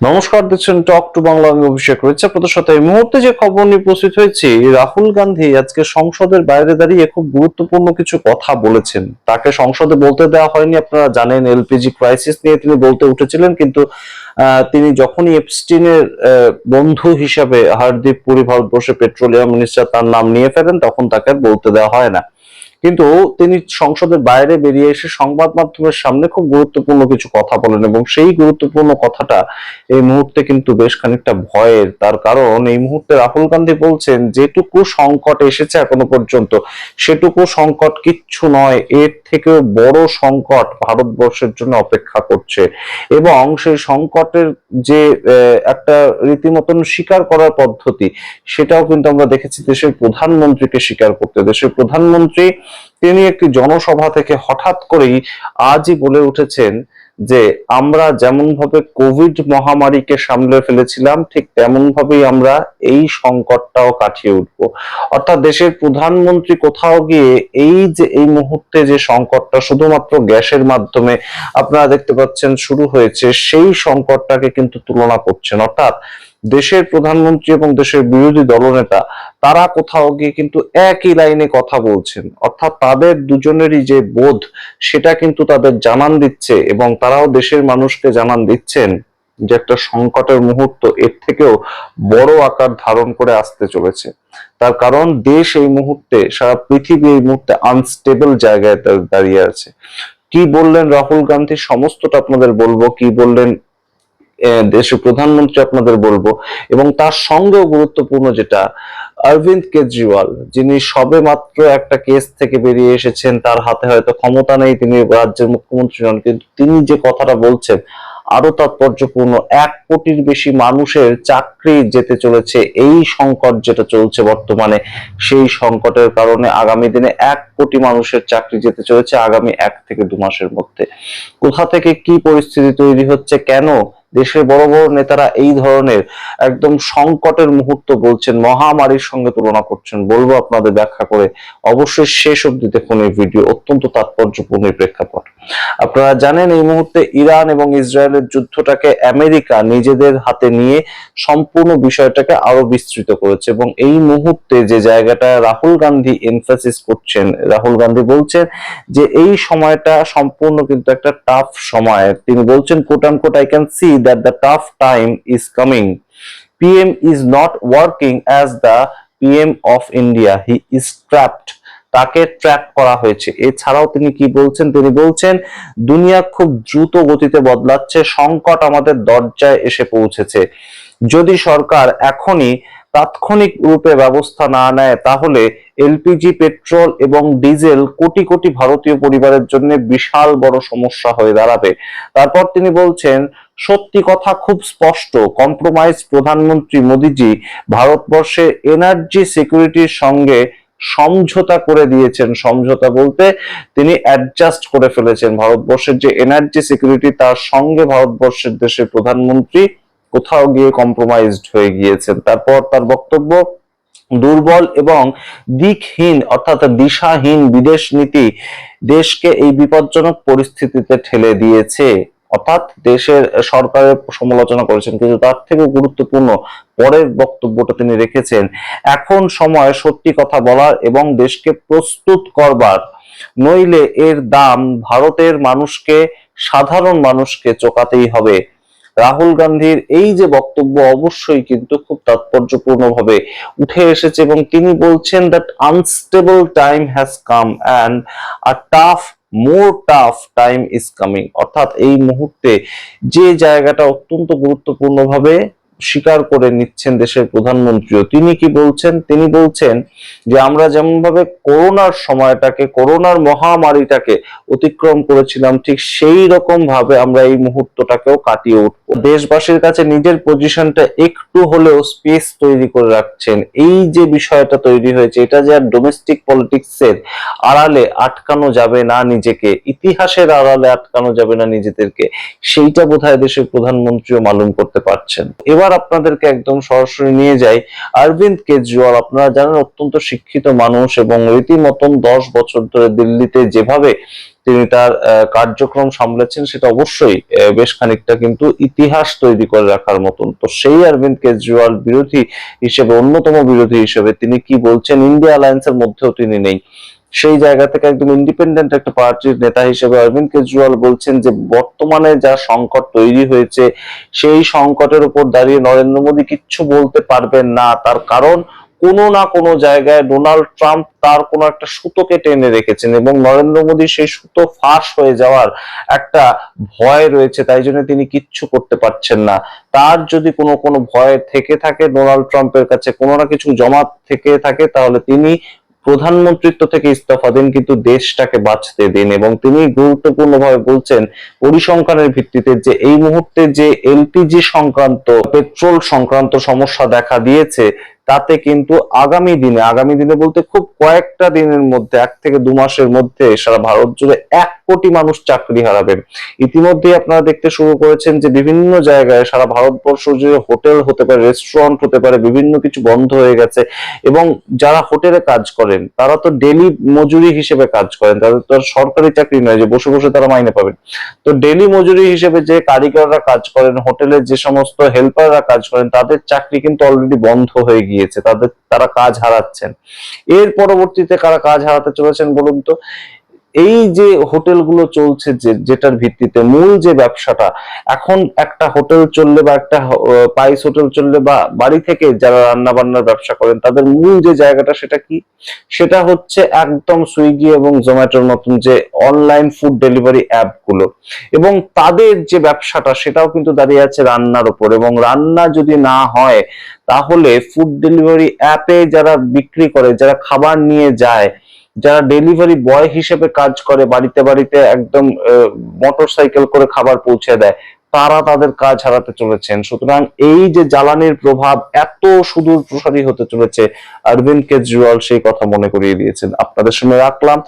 নমস্কার, দেখছেন talk to Bangla. আমি অভিষেক রয়েছে আপনাদের সাথে। এই মুহূর্তে যে খবর নিয়ে উপস্থিত হয়েছি, রাহুল গান্ধী আজকে সংসদের বাইরে দাঁড়িয়ে খুব গুরুত্বপূর্ণ কিছু কথা বলেছেন। তাকে সংসদে বলতে দেওয়া হয়নি, আপনারা জানেন। এলপিজি ক্রাইসিস নিয়ে তিনি বলতে উঠেছিলেন, কিন্তু তিনি যখনই এপস্টিনের বন্ধু হিসাবে হরদীপ পুরী, ভারতবর্ষের পেট্রোলিয়াম মিনিস্টার, তার নাম নিয়ে ফেলেন, তখন তাকে আর বলতে দেওয়া হয় না। কিন্তু তিনি সংসদের বাইরে বেরিয়ে এসে সংবাদ মাধ্যমের সামনে খুব গুরুত্বপূর্ণ কিছু কথা বলেন, এবং সেই গুরুত্বপূর্ণ কথাটা এই মুহূর্তে কিন্তু বেশ খানিকটা ভয়ের। তার কারণ এই মুহূর্তে রাহুল গান্ধী বলছেন, যেটুকু সংকট এসেছে এখনো পর্যন্ত, সেটুকু সংকট কিচ্ছু নয়, এর থেকেও বড় সংকট ভারতবর্ষের জন্য অপেক্ষা করছে। এবং সেই সংকটের যে একটা রীতিমতন স্বীকার করার পদ্ধতি, সেটাও কিন্তু আমরা দেখেছি দেশের প্রধানমন্ত্রীকে স্বীকার করতে। দেশের প্রধানমন্ত্রী তিনি একটি জনসভা থেকে হঠাৎ করেই আজই বলে উঠেছেন যে আমরা যেমন ভাবে কোভিড মহামারীকে সামলে ফেলেছিলাম, ঠিক তেমন ভাবেই আমরা এই সংকটটাও কাটিয়ে উঠবো। অর্থাৎ দেশের প্রধানমন্ত্রী কোথাও গিয়ে এই মুহূর্তে যে সংকটটা শুধুমাত্র গ্যাসের মাধ্যমে আপনারা দেখতে পাচ্ছেন শুরু হয়েছে, সেই সংকটটাকে কিন্তু তুলনা করছেন। অর্থাৎ দেশের প্রধানমন্ত্রী এবং দেশের বিরোধী দলনেতা তারা কোথাও গিয়ে কিন্তু একই লাইনে কথা বলছেন। অর্থাৎ তাদের দুজনেরই যে বোধ, সেটা কিন্তু তাদের জানান দিচ্ছে, এবং তারাও দেশের মানুষকে জানান দিচ্ছেন যে একটা সংকটের মুহূর্ত এর থেকেও বড় আকার ধারণ করে আসতে চলেছে। তার কারণ দেশ এই মুহূর্তে, সারা পৃথিবী এই মুহূর্তে আনস্টেবল জায়গায় দাঁড়িয়ে আছে। কি বললেন রাহুল গান্ধী সমস্তটা আপনাদের বলবো, কি বললেন দেশের প্রধানমন্ত্রী আপনাদের বলবো, এবং তার সঙ্গেও গুরুত্বপূর্ণ যেটা, অরবিন্দ কেজরিওয়াল, যিনি সবে মাত্র একটা কেস থেকে বেরিয়ে এসেছেন, তার হাতে হয়তো ক্ষমতা নেই, তিনি রাজ্যের মুখ্যমন্ত্রী নন, কিন্তু তিনি যে কথাটা বলছেন আরো তাৎপর্যপূর্ণ। 1 কোটির বেশি মানুষের চাকরি যেতে চলেছে এই সংকট যেটা চলছে বর্তমানে, সেই সংকটের কারণে আগামী দিনে 1 কোটি মানুষের চাকরি যেতে চলেছে আগামী 1 থেকে 2 মাসের মধ্যে। কোথা থেকে কি পরিস্থিতি তৈরি হচ্ছে, কেন দেশের বড় বড় নেতারা এই ধরনের একদম সংকটের মুহূর্ত বলছেন, মহামারীর সঙ্গে তুলনা করছেন, বলবো আপনাদের ব্যাখ্যা করে। অবশ্যই শেষ অবধি দেখুন এই ভিডিও, অত্যন্ত তাৎপর্যপূর্ণ প্রেক্ষাপট। আপনারা জানেন এই মুহূর্তে ইরান এবং ইসরায়েলের যুদ্ধটাকে আমেরিকা নিজেদের হাতে নিয়ে সম্পূর্ণ বিষয়টাকে আরো বিস্তৃত করেছে, এবং এই মুহূর্তে যে জায়গাটা রাহুল গান্ধী এমফাসিস করছেন, রাহুল গান্ধী বলছেন যে এই সময়টা সম্পূর্ণ কিন্তু একটা টাফ সময়। তিনি বলছেন, coat unquote, I can see that the tough time is coming. PM is not working as the PM of India. He is trapped. তাকে ট্র্যাপ করা হয়েছে। এছাড়াও তিনি কি বলছেন, তিনি বলছেন দুনিয়া খুব দ্রুত গতিতে বদলাচ্ছে, সংকট আমাদের দরজায় এসে পৌঁছেছে। যদি সরকার এখনই তাৎক্ষণিক রূপে ব্যবস্থা না নেয়, তাহলে এলপিজি, পেট্রোল এবং ডিজেল কোটি কোটি ভারতীয় পরিবারের জন্য বিশাল বড় সমস্যা হয়ে দাঁড়াবে। তারপর তিনি বলছেন, সত্যি কথা খুব স্পষ্ট, কম্প্রোমাইজ প্রধানমন্ত্রী মোদিজি ভারতবর্ষের এনার্জি সিকিউরিটির সঙ্গে সমঝোতা করে দিয়েছেন। সমঝোতা বলতে তিনি অ্যাডজাস্ট করে ফেলেছেন ভারতবর্ষের যে এনার্জি সিকিউরিটি, তার সঙ্গে ভারতবর্ষের দেশের প্রধানমন্ত্রী কোথাও গিয়ে কম্প্রোমাইজড হয়ে গিয়েছেন। তারপর তার বক্তব্য, দুর্বল এবং দিকহীন অর্থাৎ দিশাহীন বিদেশ নীতি দেশকে এই বিপজ্জনক পরিস্থিতিতে ঠেলে দিয়েছে। অর্থাৎ দেশের সরকারের সমালোচনা করেছেন, কিন্তু তার থেকে গুরুত্বপূর্ণ পরের বক্তব্যটা তিনি রেখেছেন, এখন সময় সত্যি কথা বলার এবং দেশকে প্রস্তুত করবার, নইলে এর দাম ভারতের মানুষকে, সাধারণ মানুষকে চোকাতেই হবে। রাহুল গান্ধীর এই যে বক্তব্য অবশ্যই কিন্তু খুব তাৎপর্যপূর্ণ ভাবে উঠে এসেছে, এবং তিনি বলছেন that unstable time has come and a tough, more tough time is coming. অর্থাৎ এই মুহূর্তে যে জায়গাটা অত্যন্ত গুরুত্বপূর্ণ ভাবে স্বীকার করে নিচ্ছেন দেশের প্রধানমন্ত্রীও। তিনি কি বলছেন, তিনি বলছেন যে আমরা যেমন ভাবে করোনার সময়টাকে, করোনার মহামারীটাকে অতিক্রম করেছিলাম, ঠিক সেই রকম ভাবে আমরা এই মুহূর্তটাকেও কাটিয়ে উঠবো। দেশবাসীর কাছে নিজের পজিশনটা একটু হলেও স্পেস তৈরি করে রাখছেন। এই যে বিষয়টা তৈরি হয়েছে, এটা যে আর ডোমেস্টিক পলিটিক্সের আড়ালে আটকানো যাবে না নিজেকে, ইতিহাসের আড়ালে আটকানো যাবে না নিজেদেরকে, সেইটা বোধহয় দেশের প্রধানমন্ত্রীও মালুম করতে পারছেন। এবার আপনাদেরকে একদম সরাসরি নিয়ে যাই অরবিন্দ কেজরিওয়াল। আপনারা জানেন অত্যন্ত শিক্ষিত মানুষ, এবং রীতিমতন 10 বছর ধরে দিল্লিতে যেভাবে তিনি তার কার্যক্রম সামলেছেন, সেটা অবশ্যই বেশ খানিকটা কিন্তু ইতিহাস তৈরি করে রাখার মতন। তো সেই অরবিন্দ কেজরিওয়াল বিরোধী হিসেবে, অন্যতম বিরোধী হিসেবে তিনি কি বলছেন, ইন্ডিয়া অ্যালায়েন্সের মধ্যেও তিনি নেই, সেই জায়গা থেকে একদম ইন্ডিপেন্ডেন্ট একটা পার্টির নেতা হিসেবে অরবিন্দ কেজরিওয়াল বলছেন যে বর্তমানে যা সংকট তৈরি হয়েছে সেই সংকটের উপর দাঁড়িয়ে নরেন্দ্র মোদী কিচ্ছু বলতে পারবেন না। তার কারণ কোনো না কোনো জায়গায় ডোনাল্ড ট্রাম্প তার কোনো একটা সুতোকে টেনে রেখেছেন এবং নরেন্দ্র মোদী সেই সুতো ফাঁস হয়ে যাওয়ার একটা ভয় রয়েছে, তাই জন্য তিনি কিচ্ছু করতে পারছেন না। তার যদি কোনো ভয় থেকে থাকে ডোনাল্ড ট্রাম্পের কাছে, কোনো না কিছু জমা থেকে থাকে, তাহলে তিনি প্রধানমন্ত্রিত্ব থেকে ইস্তফা দিন, কিন্তু দেশটাকে বাঁচতে দিন। এবং তিনি গুরুত্বপূর্ণভাবে বলছেন পরিসংখ্যানের ভিত্তিতে যে এই মুহূর্তে যে এলপিজি সংক্রান্ত, পেট্রোল সংক্রান্ত সমস্যা দেখা দিয়েছে, তাতে কিন্তু আগামী দিনে বলতে খুব কয়েকটা দিনের মধ্যে, 1 থেকে 2 মাসের মধ্যে সারা ভারত জুড়ে 1 কোটি মানুষ চাকরি হারাবেন। ইতিমধ্যেই আপনারা দেখতে শুরু করেছেন যে বিভিন্ন জায়গায় সারা ভারতবর্ষ জুড়ে হোটেল হতে পারে, রেস্টুরেন্ট হতে পারে, বিভিন্ন কিছু বন্ধ হয়ে গেছে। এবং যারা হোটেলে কাজ করেন তারা তো ডেলি মজুরি হিসেবে কাজ করেন, তাদের তো সরকারি চাকরি নয় যে বসে বসে তারা মাইনে পাবেন। তো ডেলি মজুরি হিসেবে যে কারিগররা কাজ করেন, হোটেলের যে সমস্ত হেল্পাররা কাজ করেন, তাদের চাকরি কিন্তু অলরেডি বন্ধ হয়ে গিয়েছে, তারা কাজ হারাচ্ছেন। এর পরবর্তীতে কারা কাজ হারাতে চলেছেন বলুন তো? এই যে হোটেলগুলো চলছে, যেটার ভিত্তিতে মূল যে ব্যবসাটা, এখন একটা হোটেল চললে বা একটা পাইস হোটেল চললে বা বাড়ি থেকে যারা রান্না বান্নার ব্যবসা করেন, তাদের মূল যে জায়গাটা সেটা কি? সেটা হচ্ছে একদম সুইগি এবং জোম্যাটোর মতন যে অনলাইন ফুড ডেলিভারি অ্যাপ গুলো। এবং তাদের যে ব্যবসাটা সেটাও কিন্তু দাঁড়িয়ে আছে রান্নার উপর। এবং রান্না যদি না হয়, তাহলে ফুড ডেলিভারি অ্যাপে যারা বিক্রি করে, যারা খাবার নিয়ে যায়, যারা ডেলিভারি বয় হিসেবে কাজ করে, বাড়িতে বাড়িতে একদম মোটর সাইকেল করে খাবার পৌঁছে দেয়, তারা তাদের কাজ হারাতে চলেছেন। সুতরাং এই যে জ্বালানির প্রভাব এত সুদূর প্রসারী হতে চলেছে, অরবিন্দ কেজরিওয়াল সেই কথা মনে করিয়ে দিয়েছেন। আপনাদের সামনে রাখলাম,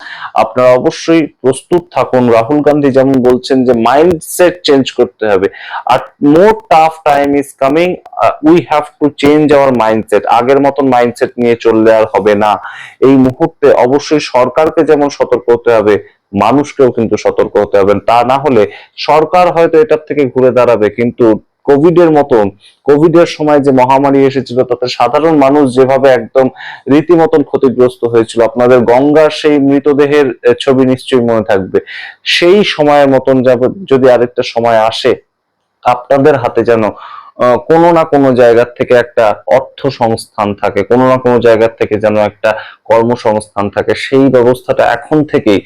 আপনারা অবশ্যই প্রস্তুত থাকুন। রাহুল গান্ধী যেমন বলছেন যে মাইন্ডসেট চেঞ্জ করতে হবে, আর more tough time is coming, we have to change our mindset. আগের মতন মাইন্ডসেট নিয়ে চললে আর হবে না। এই মুহূর্তে অবশ্যই সরকারকে যেমন সতর্ক হতে হবে, মানুষকেও কিন্তু সতর্ক হতে হবে। তা না হলে সরকার হয়তো এটার থেকে ঘুরে দাঁড়াবে, কিন্তু কোভিড এর সময় যে মহামারী এসেছিল, তাতে সাধারণ মানুষ যেভাবে একদম রীতিমতন ক্ষতিগ্রস্ত হয়েছিল, আপনাদের গঙ্গার সেই মৃতদেহের ছবি নিশ্চয়ই মনে থাকবে। সেই সময়ের মতন যদি আরেকটা সময় আসে, আপনাদের হাতে যেন কোনো না কোনো জায়গা থেকে একটা অর্থ সংস্থান থাকে, কোনো না কোনো জায়গা থেকে যেন একটা কর্মসংস্থান থাকে, সেই ব্যবস্থাটা এখন থেকেই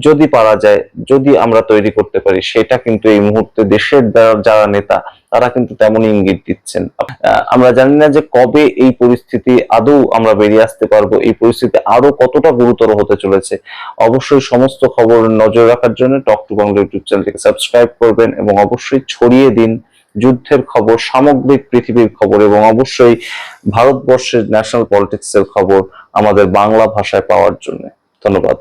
যদি পারা যায়, যদি আমরা তৈরি করতে পারি, সেটা কিন্তু এই মুহূর্তে দেশের যারা নেতা, তারা কিন্তু তেমনই ইঙ্গিত দিচ্ছেন। আমরা জানি না যে কবে এই পরিস্থিতি আদৌ আমরা বেরিয়ে আসতে পারবো, এই পরিস্থিতি আরো কতটা গুরুতর হতে চলেছে। অবশ্যই সমস্ত খবর নজর রাখার জন্য টক টু বাংলা ইউটিউব চ্যানেলটিকে সাবস্ক্রাইব করবেন এবং অবশ্যই ছড়িয়ে দিন যুদ্ধের খবর, সামগ্রিক পৃথিবীর খবর এবং অবশ্যই ভারতবর্ষের ন্যাশনাল পলিটিক্স এর খবর আমাদের বাংলা ভাষায় পাওয়ার জন্য। ধন্যবাদ।